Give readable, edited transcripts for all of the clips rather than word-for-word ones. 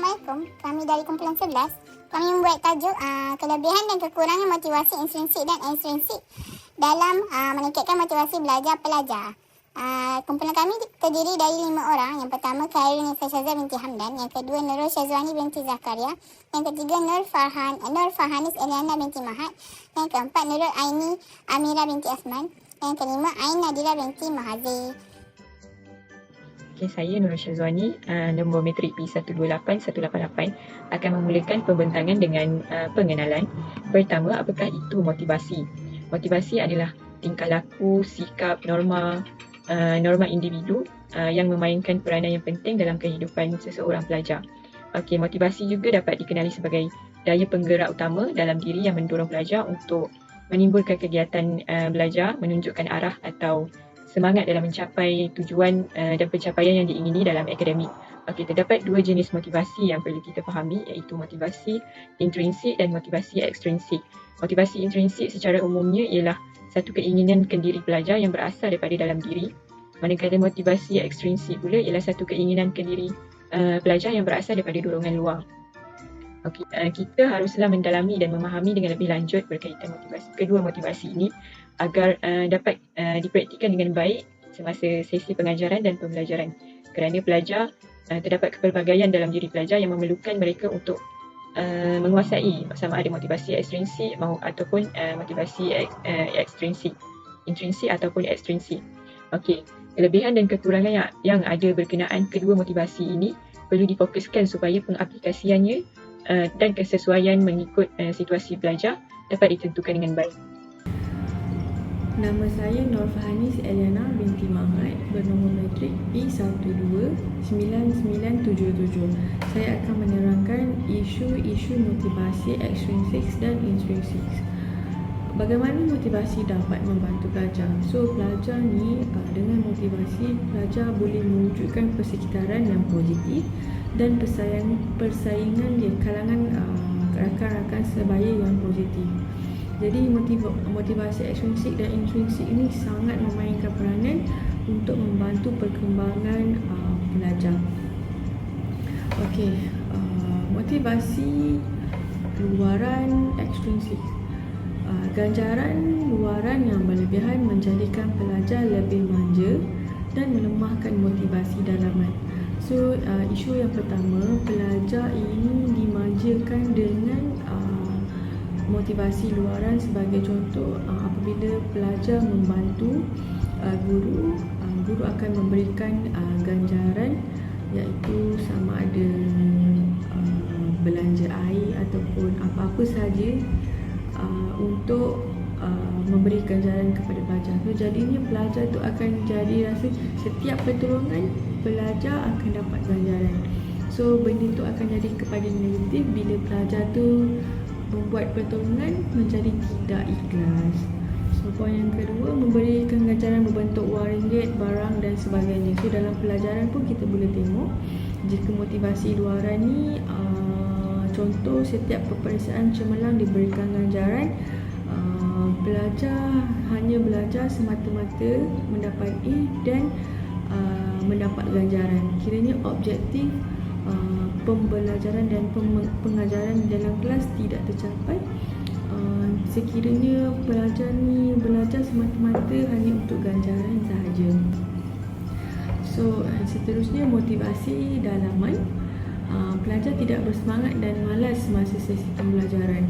Assalamualaikum. Kami dari kumpulan 11. Kami membuat tajuk kelebihan dan kekurangan motivasi intrinsik dan ekstrinsik dalam meningkatkan motivasi belajar pelajar. Kumpulan kami terdiri dari 5 orang. Yang pertama, Khairul Nisa Syazah binti Hamdan. Yang kedua, Nurul Syazwani binti Zakaria. Yang ketiga, Nur Farhanis Eliana binti Mahat. Yang keempat, Nurul Aini Amira binti Asman. Yang kelima, Ain Nadira binti Mahazir. Okay, saya Nurul Syazwani, nombor matrik P128188 akan memulakan pembentangan dengan pengenalan. Pertama, apakah itu motivasi? Motivasi adalah tingkah laku, sikap, norma individu yang memainkan peranan yang penting dalam kehidupan seseorang pelajar. Okey, motivasi juga dapat dikenali sebagai daya penggerak utama dalam diri yang mendorong pelajar untuk menimbulkan kegiatan belajar, menunjukkan arah atau semangat dalam mencapai tujuan dan pencapaian yang diingini dalam akademik. Okey, terdapat 2 jenis motivasi yang perlu kita fahami, iaitu motivasi intrinsik dan motivasi ekstrinsik. Motivasi intrinsik secara umumnya ialah satu keinginan kendiri pelajar yang berasal daripada dalam diri. Manakala motivasi ekstrinsik pula ialah satu keinginan kendiri pelajar yang berasal daripada dorongan luar. Okey, kita haruslah mendalami dan memahami dengan lebih lanjut berkaitan kedua motivasi ini agar dapat dipraktikkan dengan baik semasa sesi pengajaran dan pembelajaran. Kerana pelajar terdapat kepelbagaian dalam diri pelajar yang memerlukan mereka untuk menguasai sama ada motivasi ekstrinsik ataupun motivasi ekstrinsik, intrinsik ataupun ekstrinsik. Okey, kelebihan dan kekurangan yang ada berkenaan kedua motivasi ini perlu difokuskan supaya pengaplikasiannya dan kesesuaian mengikut situasi belajar dapat ditentukan dengan baik. Nama saya Nur Farhanis Eliana binti Mahat, bernombor matrik P129977. Saya akan menerangkan isu-isu motivasi ekstrinsik dan intrinsik. Bagaimana motivasi dapat membantu pelajar? So, pelajar ni dengan motivasi, pelajar boleh mewujudkan persekitaran yang positif dan persaingan di kalangan rakan-rakan sebaya yang positif. Jadi motivasi ekstrinsik dan intrinsik ini sangat memainkan peranan untuk membantu perkembangan pelajar. Okey, motivasi luaran ekstrinsik. Ganjaran luaran yang berlebihan menjadikan pelajar lebih manja dan melemahkan motivasi dalaman. So, isu yang pertama, pelajar ini dimanjakan dengan motivasi luaran. Sebagai contoh, apabila pelajar membantu guru akan memberikan ganjaran, iaitu sama ada belanja air ataupun apa-apa sahaja untuk memberi ganjaran kepada pelajar. So, jadinya pelajar tu akan jadi rasa setiap pertolongan pelajar akan dapat ganjaran. So, benda tu akan jadi kepada negatif bila pelajar tu membuat pertolongan menjadi tidak ikhlas. So, poin yang kedua, memberikan ganjaran berbentuk wang ringgit, barang dan sebagainya. So, dalam pelajaran pun kita boleh tengok jika motivasi luaran ni contoh, setiap peperiksaan cemerlang diberikan ganjaran. Pelajar hanya belajar semata-mata mendapat A dan mendapat ganjaran. Kiranya objektif pembelajaran dan pengajaran dalam kelas tidak tercapai. Sekiranya pelajar ni belajar semata-mata hanya untuk ganjaran sahaja. So, seterusnya motivasi dalaman. Pelajar tidak bersemangat dan malas semasa sesi pembelajaran.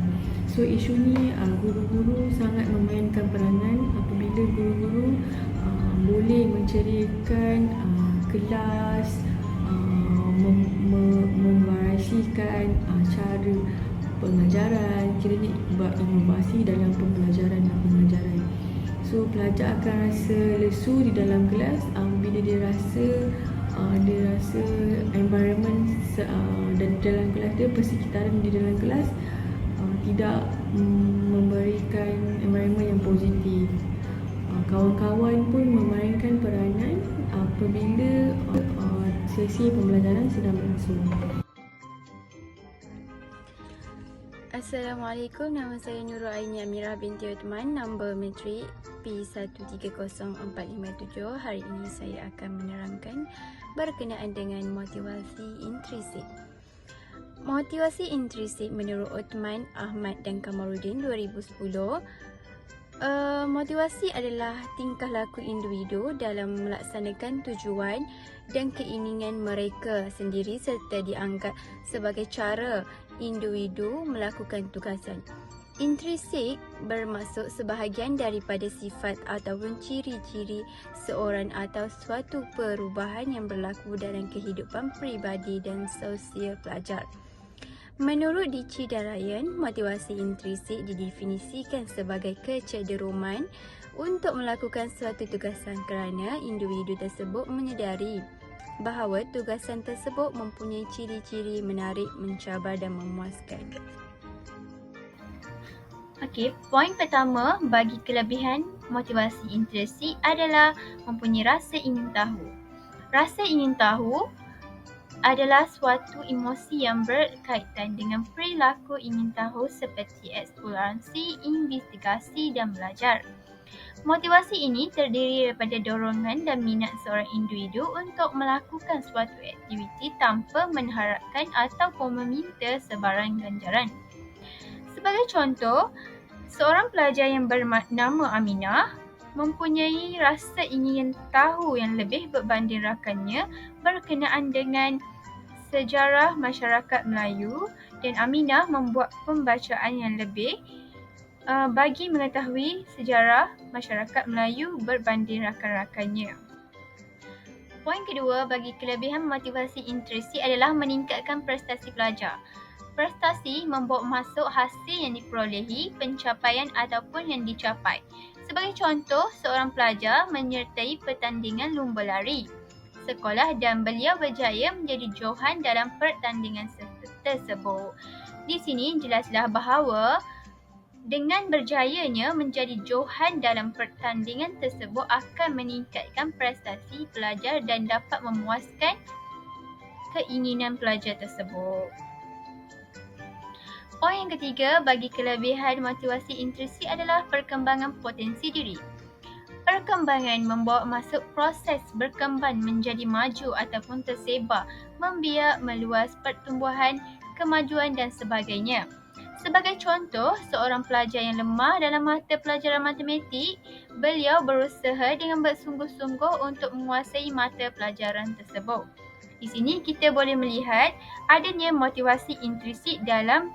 So, isu ni guru-guru sangat memainkan peranan apabila guru-guru boleh menceriakan kelas, memvariasikan cara pengajaran, kiranya buat inovasi dalam pembelajaran dan pengajaran. So, pelajar akan rasa lesu di dalam kelas bila dia rasa environment dan dalam kelas dia, persekitaran di dalam kelas tidak memberikan environment yang positif. Kawan-kawan pun memainkan peranan apabila sesi pembelajaran sedang berlangsung. Assalamualaikum, nama saya Nurul Aini Amira binti Uthman, nombor matrik P130457. Hari ini saya akan menerangkan berkenaan dengan motivasi intrinsik. Motivasi intrinsik menurut Othman, Ahmad dan Kamarudin 2010. Motivasi adalah tingkah laku individu dalam melaksanakan tujuan dan keinginan mereka sendiri serta dianggap sebagai cara individu melakukan tugasan. Intrinsik bermaksud sebahagian daripada sifat ataupun ciri-ciri seorang atau suatu perubahan yang berlaku dalam kehidupan peribadi dan sosial pelajar. Menurut Dici dan Ryan, motivasi intrinsik didefinisikan sebagai kecenderungan untuk melakukan suatu tugasan kerana individu tersebut menyedari bahawa tugasan tersebut mempunyai ciri-ciri menarik, mencabar dan memuaskan. Okey, poin pertama bagi kelebihan motivasi intrinsik adalah mempunyai rasa ingin tahu. Rasa ingin tahu adalah suatu emosi yang berkaitan dengan perilaku ingin tahu seperti eksplorasi, investigasi dan belajar. Motivasi ini terdiri daripada dorongan dan minat seorang individu untuk melakukan suatu aktiviti tanpa mengharapkan ataupun meminta sebarang ganjaran. Sebagai contoh, seorang pelajar yang bernama Aminah mempunyai rasa ingin tahu yang lebih berbanding rakannya berkenaan dengan sejarah masyarakat Melayu, dan Aminah membuat pembacaan yang lebih bagi mengetahui sejarah masyarakat Melayu berbanding rakan-rakannya. Poin kedua bagi kelebihan motivasi intrinsik adalah meningkatkan prestasi pelajar. Prestasi membawa masuk hasil yang diperolehi, pencapaian ataupun yang dicapai. Sebagai contoh, seorang pelajar menyertai pertandingan lumba lari sekolah dan beliau berjaya menjadi johan dalam pertandingan tersebut. Di sini jelaslah bahawa dengan berjayanya menjadi johan dalam pertandingan tersebut akan meningkatkan prestasi pelajar dan dapat memuaskan keinginan pelajar tersebut. Poin yang ketiga bagi kelebihan motivasi intrinsik adalah perkembangan potensi diri. Perkembangan membawa masuk proses berkembang menjadi maju ataupun tersebar, membiak, meluas, pertumbuhan, kemajuan dan sebagainya. Sebagai contoh, seorang pelajar yang lemah dalam mata pelajaran matematik, beliau berusaha dengan bersungguh-sungguh untuk menguasai mata pelajaran tersebut. Di sini kita boleh melihat adanya motivasi intrinsik dalam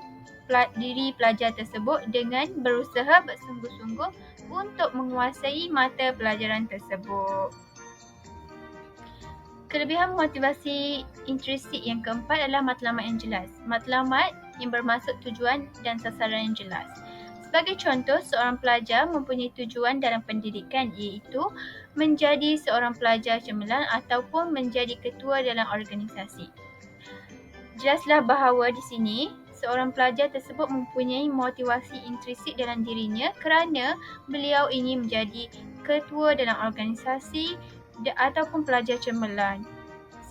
diri pelajar tersebut dengan berusaha bersungguh-sungguh untuk menguasai mata pelajaran tersebut. Kelebihan motivasi intrinsik yang keempat adalah matlamat yang jelas. Matlamat yang bermaksud tujuan dan sasaran yang jelas. Sebagai contoh, seorang pelajar mempunyai tujuan dalam pendidikan iaitu menjadi seorang pelajar cemerlang ataupun menjadi ketua dalam organisasi. Jelaslah bahawa di sini seorang pelajar tersebut mempunyai motivasi intrinsik dalam dirinya kerana beliau ingin menjadi ketua dalam organisasi ataupun pelajar cemerlang.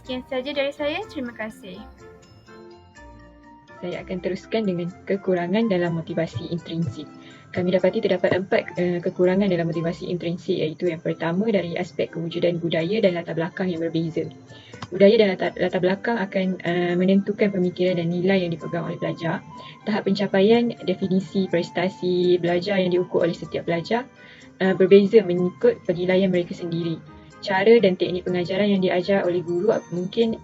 Sekian sahaja dari saya. Terima kasih. Saya akan teruskan dengan kekurangan dalam motivasi intrinsik. Kami dapati terdapat 4 kekurangan dalam motivasi intrinsik, iaitu yang pertama dari aspek kewujudan budaya dan latar belakang yang berbeza. Budaya dan latar belakang akan menentukan pemikiran dan nilai yang dipegang oleh pelajar. Tahap pencapaian definisi prestasi belajar yang diukur oleh setiap pelajar berbeza mengikut penilaian mereka sendiri. Cara dan teknik pengajaran yang diajar oleh guru mungkin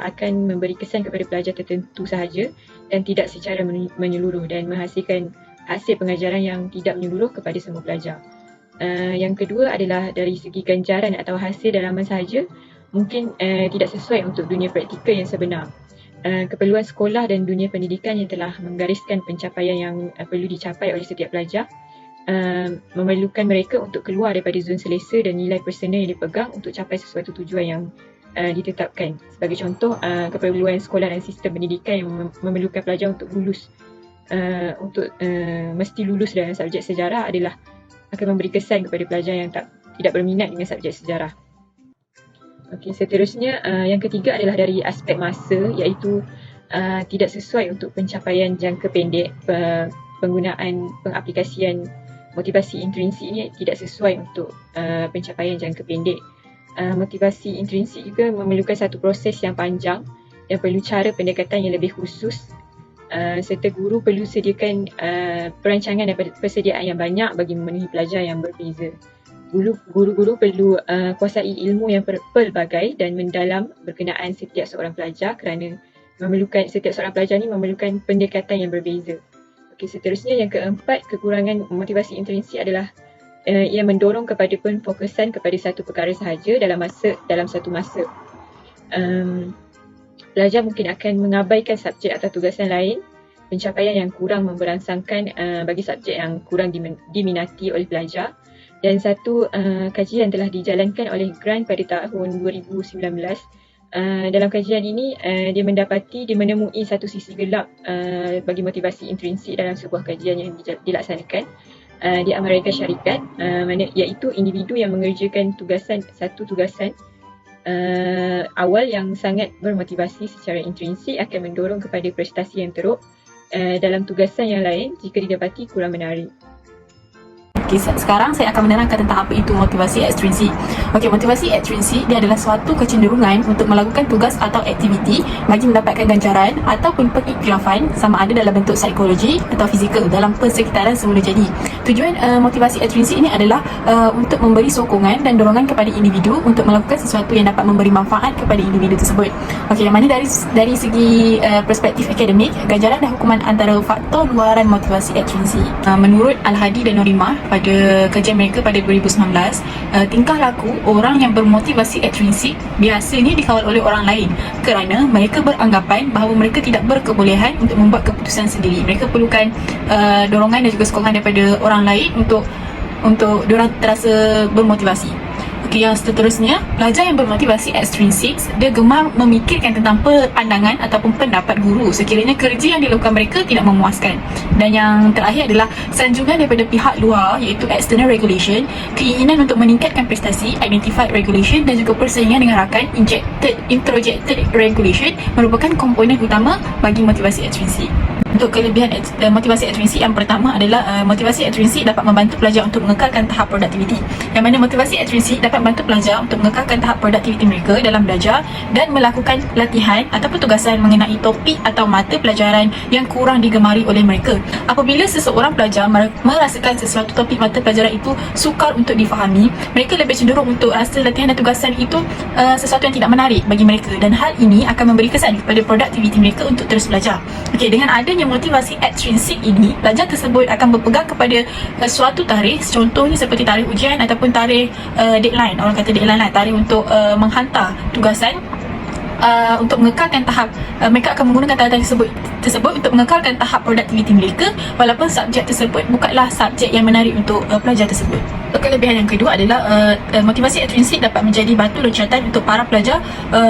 akan memberi kesan kepada pelajar tertentu sahaja dan tidak secara menyeluruh dan menghasilkan hasil pengajaran yang tidak menyeluruh kepada semua pelajar. Yang kedua adalah dari segi ganjaran atau hasil dalaman sahaja mungkin tidak sesuai untuk dunia praktikal yang sebenar. Keperluan sekolah dan dunia pendidikan yang telah menggariskan pencapaian yang perlu dicapai oleh setiap pelajar memerlukan mereka untuk keluar daripada zon selesa dan nilai personal yang dipegang untuk capai sesuatu tujuan yang ditetapkan. Sebagai contoh, keperluan sekolah dan sistem pendidikan yang memerlukan pelajar untuk lulus mesti lulus dalam subjek sejarah adalah akan memberi kesan kepada pelajar yang tidak berminat dengan subjek sejarah. Okey, seterusnya yang ketiga adalah dari aspek masa, iaitu tidak sesuai untuk pencapaian jangka pendek. Penggunaan pengaplikasian motivasi intrinsik ini tidak sesuai untuk pencapaian jangka pendek. Motivasi intrinsik juga memerlukan satu proses yang panjang dan perlu cara pendekatan yang lebih khusus serta guru perlu sediakan perancangan dan persediaan yang banyak bagi memenuhi pelajar yang berbeza. Guru-guru perlu kuasai ilmu yang pelbagai dan mendalam berkenaan setiap seorang pelajar kerana setiap seorang pelajar ni memerlukan pendekatan yang berbeza. Okey, seterusnya yang keempat, kekurangan motivasi intrinsik adalah ia mendorong kepada penfokusan kepada satu perkara sahaja dalam satu masa. Pelajar mungkin akan mengabaikan subjek atau tugasan lain, pencapaian yang kurang memberangsangkan bagi subjek yang kurang diminati oleh pelajar. Dan satu kajian telah dijalankan oleh Grant pada tahun 2019. Dalam kajian ini, dia menemui satu sisi gelap bagi motivasi intrinsik dalam sebuah kajian yang dilaksanakan di Amerika Syarikat, iaitu individu yang mengerjakan satu tugasan awal yang sangat bermotivasi secara intrinsik akan mendorong kepada prestasi yang teruk dalam tugasan yang lain jika didapati kurang menarik. Okay, sekarang saya akan menerangkan tentang apa itu motivasi ekstrinsik. Okey, motivasi ekstrinsik dia adalah suatu kecenderungan untuk melakukan tugas atau aktiviti bagi mendapatkan ganjaran ataupun pengiktirafan sama ada dalam bentuk psikologi atau fizikal dalam persekitaran semula jadi. Tujuan motivasi ekstrinsik ini adalah untuk memberi sokongan dan dorongan kepada individu untuk melakukan sesuatu yang dapat memberi manfaat kepada individu tersebut. Okey, yang mana dari segi perspektif akademik, ganjaran dan hukuman antara faktor luaran motivasi ekstrinsik. Menurut Al-Hadi dan Norimah pada kajian mereka pada 2019, tingkah laku orang yang bermotivasi ekstrinsik biasanya dikawal oleh orang lain kerana mereka beranggapan bahawa mereka tidak berkebolehan untuk membuat keputusan sendiri. Mereka perlukan dorongan dan juga sokongan daripada orang lain untuk diorang terasa bermotivasi. Okey, yang seterusnya, pelajar yang bermotivasi ekstrinsik dia gemar memikirkan tentang pandangan ataupun pendapat guru sekiranya kerja yang dilakukan mereka tidak memuaskan. Dan yang terakhir adalah sanjungan daripada pihak luar iaitu external regulation, keinginan untuk meningkatkan prestasi, identified regulation dan juga persaingan dengan rakan, introjected regulation merupakan komponen utama bagi motivasi ekstrinsik. Untuk kelebihan motivasi ekstrinsik, yang pertama adalah motivasi ekstrinsik dapat membantu pelajar untuk mengekalkan tahap produktiviti. Yang mana motivasi ekstrinsik dapat membantu pelajar untuk mengekalkan tahap produktiviti mereka dalam belajar dan melakukan latihan ataupun tugasan mengenai topik atau mata pelajaran yang kurang digemari oleh mereka. Apabila seseorang pelajar merasakan sesuatu topik mata pelajaran itu sukar untuk difahami, mereka lebih cenderung untuk rasa latihan dan tugasan itu sesuatu yang tidak menarik bagi mereka, dan hal ini akan memberi kesan kepada produktiviti mereka untuk terus belajar. Okey, dengan adanya motivasi ekstrinsik ini, pelajar tersebut akan berpegang kepada suatu tarikh, contohnya seperti tarikh ujian ataupun tarikh deadline. Orang kata deadline lah, tarikh untuk menghantar tugasan. Untuk mengekalkan tahap, mereka akan menggunakan tarikh tersebut untuk mengekalkan tahap produktiviti mereka walaupun subjek tersebut bukanlah subjek yang menarik untuk pelajar tersebut. Kelebihan yang kedua adalah motivasi ekstrinsik dapat menjadi batu loncatan untuk para pelajar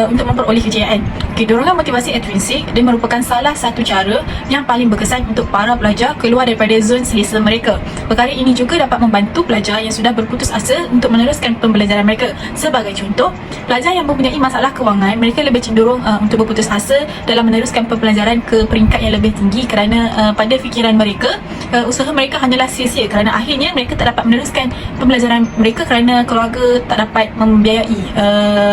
untuk memperoleh kejayaan. Dorongan motivasi ekstrinsik dia merupakan salah satu cara yang paling berkesan untuk para pelajar keluar daripada zon selesa mereka. Perkara ini juga dapat membantu pelajar yang sudah berputus asa untuk meneruskan pembelajaran mereka. Sebagai contoh, pelajar yang mempunyai masalah kewangan, mereka lebih cenderung untuk berputus asa dalam meneruskan pembelajaran ke peringkat yang lebih tinggi kerana pada fikiran mereka usaha mereka hanyalah sia-sia kerana akhirnya mereka tak dapat meneruskan pembelajaran mereka kerana keluarga tak dapat membiayai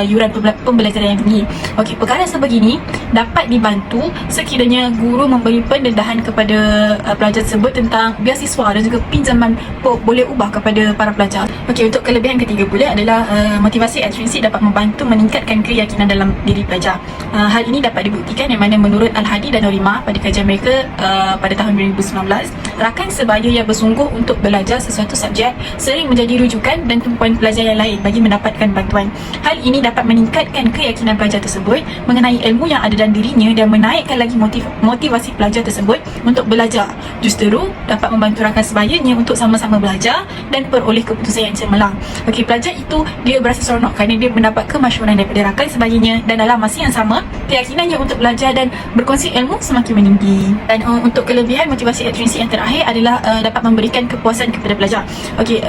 yuran pembelajaran yang tinggi. Okey, perkara sebegini dapat dibantu sekiranya guru memberi pendedahan kepada pelajar tersebut tentang beasiswa dan juga pinjaman boleh ubah kepada para pelajar. Okey, untuk kelebihan ketiga pula adalah motivasi ekstrinsik dapat membantu meningkatkan keyakinan dalam diri pelajar. Hal ini dapat dibuktikan yang mana menurut Al-Hadi dan Norimah pada kajian mereka pada tahun 2019, rakan sebaya yang bersungguh untuk belajar sesuatu subjek sering menjadi rujukan dan tumpuan pelajar yang lain bagi mendapatkan bantuan. Hal ini dapat meningkatkan keyakinan pelajar tersebut mengenai ilmu yang ada dalam dirinya dan menaikkan lagi motivasi pelajar tersebut untuk belajar. Justeru dapat membantu rakan sebayanya untuk sama-sama belajar dan peroleh keputusan yang cemerlang. Okey, pelajar itu dia berasa seronok kerana dia mendapat kemasyhuran daripada rakan sebayanya, dan dalam masa yang sama keyakinannya untuk belajar dan berkongsi ilmu semakin meninggi. Dan untuk kelebihan motivasi ekstrinsik yang terakhir adalah dapat memberikan kepuasan kepada pelajar. Okey,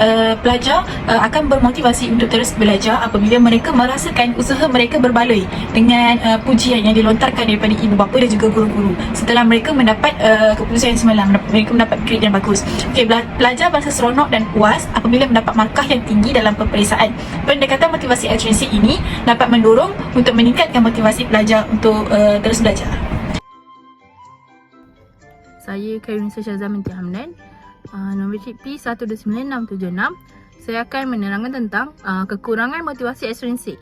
pelajar akan bermotivasi untuk terus belajar apabila mereka merasakan usaha mereka berbaloi dengan pujian yang dilontarkan daripada ibu bapa dan juga guru-guru setelah mereka mendapat keputusan yang cemerlang, mereka mendapat grade yang bagus. Okey, pelajar berasa seronok dan puas apabila mendapat markah yang tinggi dalam peperiksaan. Pendekatan motivasi ekstrinsik ini dapat mendorong untuk meningkatkan motivasi pelajar untuk terus belajar. Saya Kairunisa Syazah binti Hamdan, nombor P129676. Saya akan menerangkan tentang kekurangan motivasi ekstrinsik.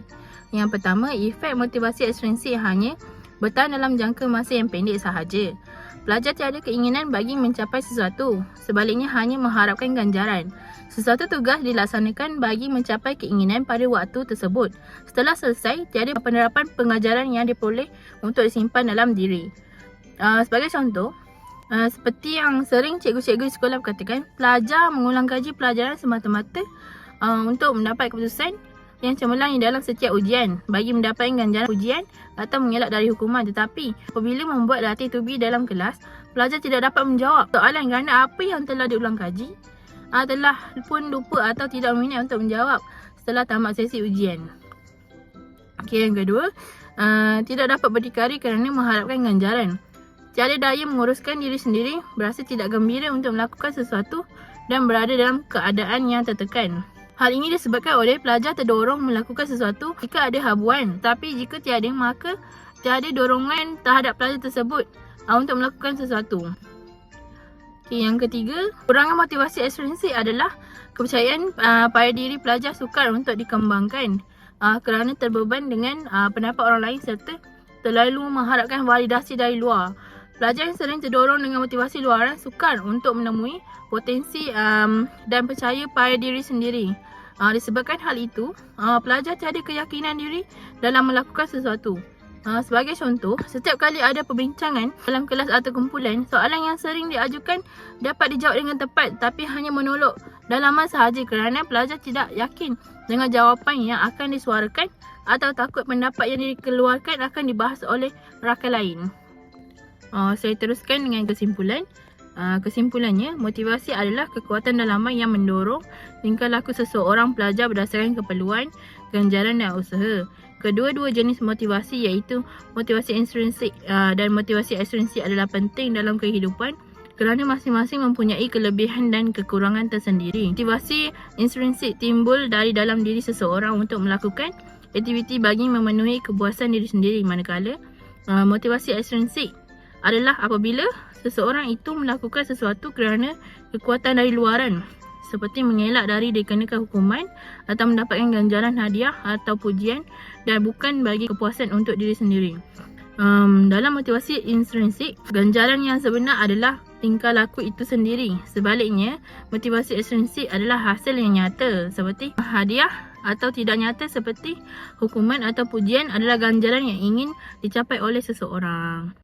Yang pertama, efek motivasi ekstrinsik hanya bertahan dalam jangka masa yang pendek sahaja. Pelajar tiada keinginan bagi mencapai sesuatu, sebaliknya hanya mengharapkan ganjaran. Sesuatu tugas dilaksanakan bagi mencapai keinginan pada waktu tersebut. Setelah selesai, tiada penerapan pengajaran yang diperoleh untuk disimpan dalam diri. Sebagai contoh, seperti yang sering cikgu-cikgu di sekolah berkatakan, pelajar mengulang kaji pelajaran semata-mata untuk mendapat keputusan yang cemerlang di dalam setiap ujian bagi mendapatkan ganjaran ujian atau mengelak dari hukuman. Tetapi apabila membuat latih tubi dalam kelas, pelajar tidak dapat menjawab soalan kerana apa yang telah diulang kaji telah pun lupa atau tidak berminat untuk menjawab setelah tamat sesi ujian. Okey, yang kedua, tidak dapat berdikari kerana mengharapkan ganjaran. Tiada daya menguruskan diri sendiri, berasa tidak gembira untuk melakukan sesuatu dan berada dalam keadaan yang tertekan. Hal ini disebabkan oleh pelajar terdorong melakukan sesuatu jika ada habuan, tapi jika tiada, maka tiada dorongan terhadap pelajar tersebut untuk melakukan sesuatu. Okay, yang ketiga, kurangan motivasi ekstrinsik adalah kepercayaan pada diri pelajar sukar untuk dikembangkan kerana terbeban dengan pendapat orang lain serta terlalu mengharapkan validasi dari luar. Pelajar yang sering terdorong dengan motivasi luaran sukar untuk menemui potensi dan percaya pada diri sendiri. Disebabkan hal itu, pelajar tiada keyakinan diri dalam melakukan sesuatu. Sebagai contoh, setiap kali ada perbincangan dalam kelas atau kumpulan, soalan yang sering diajukan dapat dijawab dengan tepat tapi hanya menolak dalaman sahaja kerana pelajar tidak yakin dengan jawapan yang akan disuarakan atau takut pendapat yang dikeluarkan akan dibahas oleh rakan lain. Saya teruskan dengan kesimpulan. Kesimpulannya, motivasi adalah kekuatan dalaman yang mendorong tingkah laku seseorang pelajar berdasarkan keperluan, ganjaran dan usaha. Kedua-dua jenis motivasi iaitu motivasi intrinsik dan motivasi ekstrinsik adalah penting dalam kehidupan kerana masing-masing mempunyai kelebihan dan kekurangan tersendiri. Motivasi intrinsik timbul dari dalam diri seseorang untuk melakukan aktiviti bagi memenuhi kepuasan diri sendiri, manakala motivasi ekstrinsik adalah apabila seseorang itu melakukan sesuatu kerana kekuatan dari luaran, seperti mengelak dari dikenakan hukuman atau mendapatkan ganjaran hadiah atau pujian dan bukan bagi kepuasan untuk diri sendiri. Dalam motivasi intrinsik, ganjaran yang sebenar adalah tingkah laku itu sendiri. Sebaliknya, motivasi ekstrinsik adalah hasil yang nyata seperti hadiah atau tidak nyata seperti hukuman atau pujian adalah ganjaran yang ingin dicapai oleh seseorang.